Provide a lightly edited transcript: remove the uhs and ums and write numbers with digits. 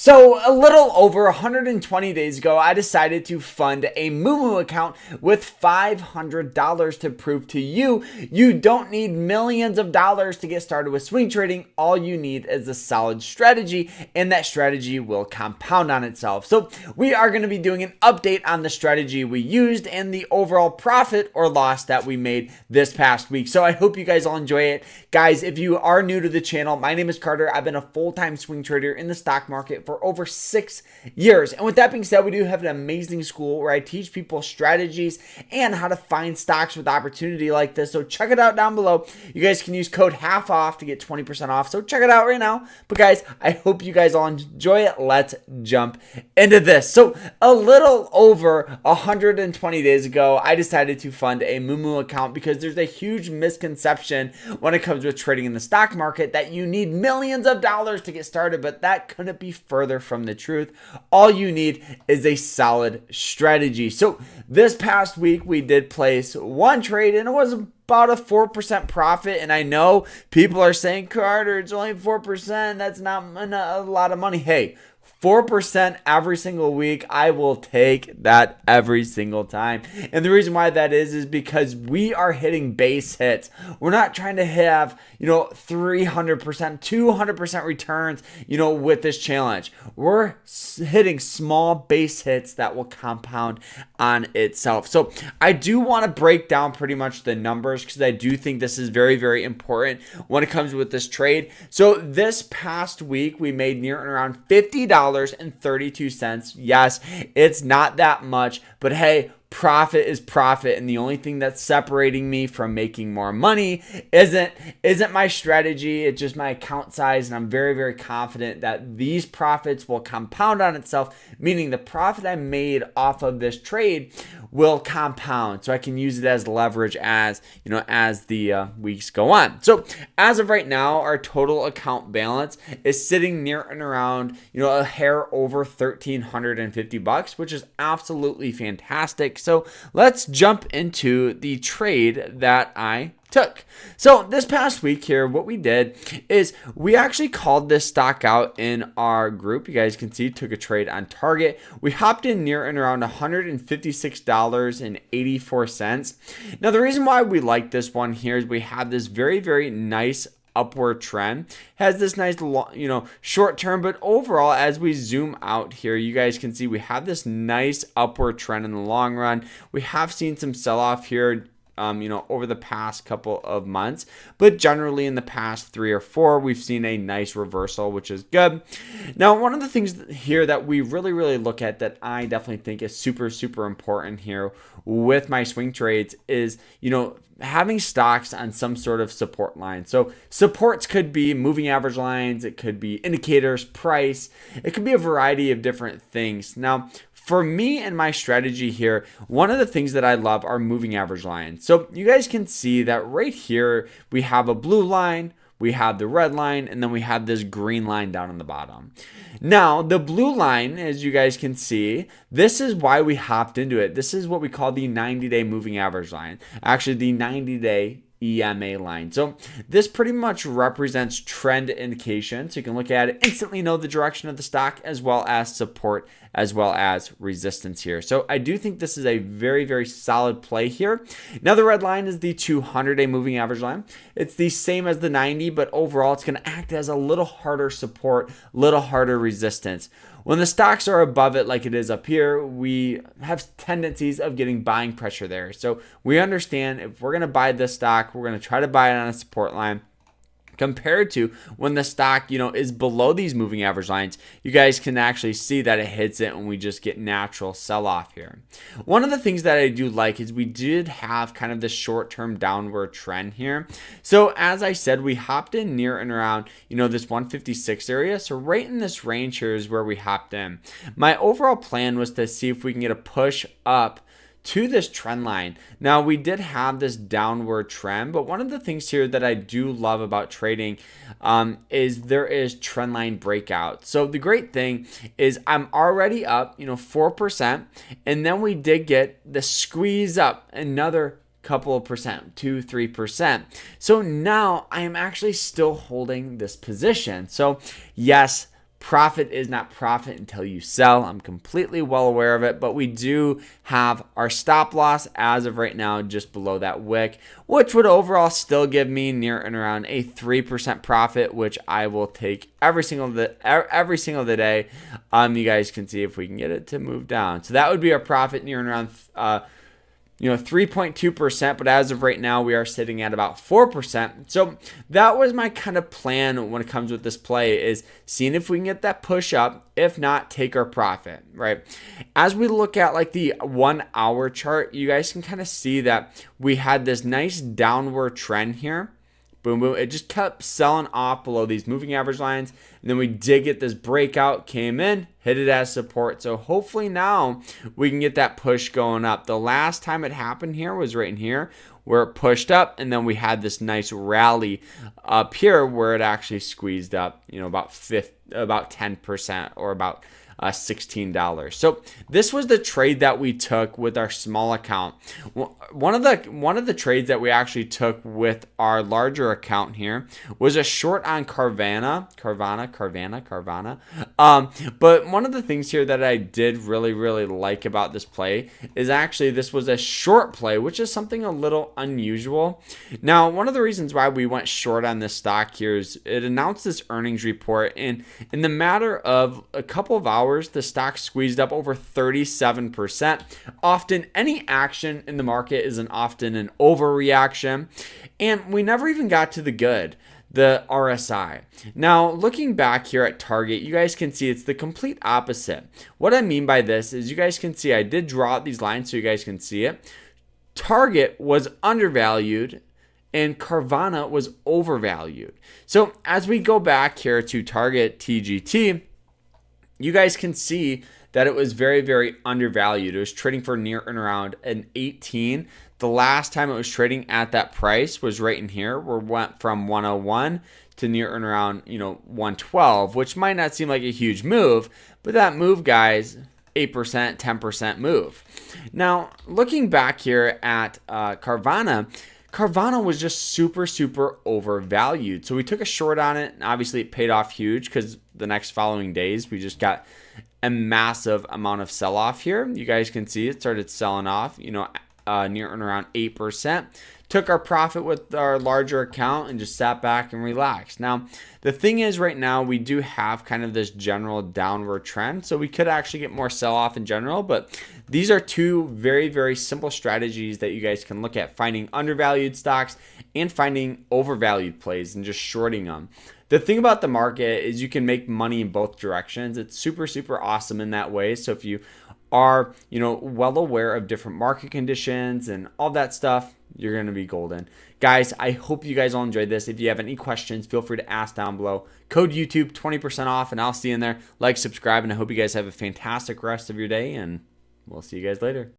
So a little over 120 days ago, I decided to fund a Moomoo account with $500 to prove to you, you don't need millions of dollars to get started with swing trading. All you need is a solid strategy, and that strategy will compound on itself. So we are going to be doing an update on the strategy we used and the overall profit or loss that we made this past week. So I hope you guys all enjoy it. Guys, if you are new to the channel, my name is Carter. I've been a full-time swing trader in the stock market for over 6 years. And with that being said, we do have an amazing school where I teach people strategies and how to find stocks with opportunity like this. So check it out down below. You guys can use code HALFOFF to get 20% off. So check it out right now. But guys, I hope you guys all enjoy it. Let's jump into this. So a little over 120 days ago, I decided to fund a Moomoo account because there's a huge misconception when it comes with trading in the stock market that you need millions of dollars to get started, but that couldn't be further from the truth. All you need is a solid strategy. So this past week we did place one trade and it was about a 4% profit. And I know people are saying, Carter, it's only 4%. That's not a lot of money. Hey, 4% every single week, I will take that every single time. And the reason why that is because we are hitting base hits. We're not trying to have, 300%, 200% returns, with this challenge. We're hitting small base hits that will compound on itself. So I do want to break down pretty much the numbers because I do think this is very, very important when it comes with this trade. So this past week, we made near and around $50.32. Yes, it's not that much, but hey, profit is profit, and the only thing that's separating me from making more money isn't my strategy. It's just my account size, and I'm very, very confident that these profits will compound on itself, meaning the profit I made off of this trade will compound, so I can use it as leverage as the weeks go on. So as of right now, our total account balance is sitting near and around a hair over $1,350, which is absolutely fantastic. So let's jump into the trade that I took. So this past week here, what we did is we actually called this stock out in our group. You guys can see, took a trade on target. We hopped in near and around $156.84. Now, the reason why we like this one here is we have this very, very nice upward trend, has this nice short term, but overall, as we zoom out here, you guys can see we have this nice upward trend in the long run. We have seen some sell-off here over the past couple of months, but generally in the past 3 or 4, we've seen a nice reversal, which is good. Now, one of the things here that we really, really look at that I definitely think is super, super important here with my swing trades is, having stocks on some sort of support line. So supports could be moving average lines, it could be indicators, price, it could be a variety of different things. Now, for me and my strategy here, one of the things that I love are moving average lines. So you guys can see that right here, we have a blue line, we have the red line, and then we have this green line down on the bottom. Now, the blue line, as you guys can see, this is why we hopped into it. This is what we call the 90-day moving average line. Actually, the 90-day EMA line. So this pretty much represents trend indication. So you can look at it, instantly know the direction of the stock, as well as support, as well as resistance here. So I do think this is a very, very solid play here. Now the red line is the 200-day moving average line. It's the same as the 90, but overall it's going to act as a little harder support, little harder resistance. When the stocks are above it like it is up here, we have tendencies of getting buying pressure there. So we understand if we're going to buy this stock, we're going to try to buy it on a support line. Compared to when the stock, is below these moving average lines, you guys can actually see that it hits it and we just get natural sell-off here. One of the things that I do like is we did have kind of this short-term downward trend here. So as I said, we hopped in near and around, this 156 area. So right in this range here is where we hopped in. My overall plan was to see if we can get a push up to this trend line. Now, we did have this downward trend, but one of the things here that I do love about trading is there is trend line breakout. So the great thing is I'm already up, 4%, and then we did get the squeeze up another couple of percent, 2-3%. So now I am actually still holding this position. So yes, profit is not profit until you sell. I'm completely well aware of it, but we do have our stop loss as of right now just below that wick, which would overall still give me near and around a 3% profit, which I will take every single day. You guys can see if we can get it to move down. So that would be our profit near and around 3.2%, but as of right now, we are sitting at about 4%. So that was my kind of plan when it comes with this play, is seeing if we can get that push up. If not, take our profit, right? As we look at like the 1 hour chart, you guys can kind of see that we had this nice downward trend here. Boom, boom. It just kept selling off below these moving average lines. And then we did get this breakout, came in, hit it as support. So hopefully now we can get that push going up. The last time it happened here was right in here where it pushed up. And then we had this nice rally up here where it actually squeezed up, about 10% or about $16. So this was the trade that we took with our small account. One of the trades that we actually took with our larger account here was a short on Carvana. But one of the things here that I did really like about this play is actually this was a short play, which is something a little unusual. Now, one of the reasons why we went short on this stock here is it announced this earnings report, and in the matter of a couple of hours, the stock squeezed up over 37%. Often any action in the market is often an overreaction, and we never even got to the good, the RSI. Now, looking back here at Target, you guys can see it's the complete opposite. What I mean by this is you guys can see I did draw out these lines so you guys can see it. Target was undervalued and Carvana was overvalued. So as we go back here to Target TGT, you guys can see that it was very undervalued. It was trading for near and around an 18. The last time it was trading at that price was right in here, where it went from 101 to near and around 112, which might not seem like a huge move, but that move, guys, 8%, 10% move. Now, looking back here at Carvana was just super overvalued. So we took a short on it, and obviously it paid off huge because the next following days we just got a massive amount of sell-off here. You guys can see it started selling off, near and around 8%. Took our profit with our larger account and just sat back and relaxed. Now, the thing is right now we do have kind of this general downward trend, so we could actually get more sell-off in general, but these are two very simple strategies that you guys can look at, finding undervalued stocks and finding overvalued plays and just shorting them. The thing about the market is you can make money in both directions. It's super awesome in that way. So if you are, well aware of different market conditions and all that stuff, you're going to be golden. Guys, I hope you guys all enjoyed this. If you have any questions, feel free to ask down below. Code YouTube 20% off, and I'll see you in there. Like, subscribe, and I hope you guys have a fantastic rest of your day, and we'll see you guys later.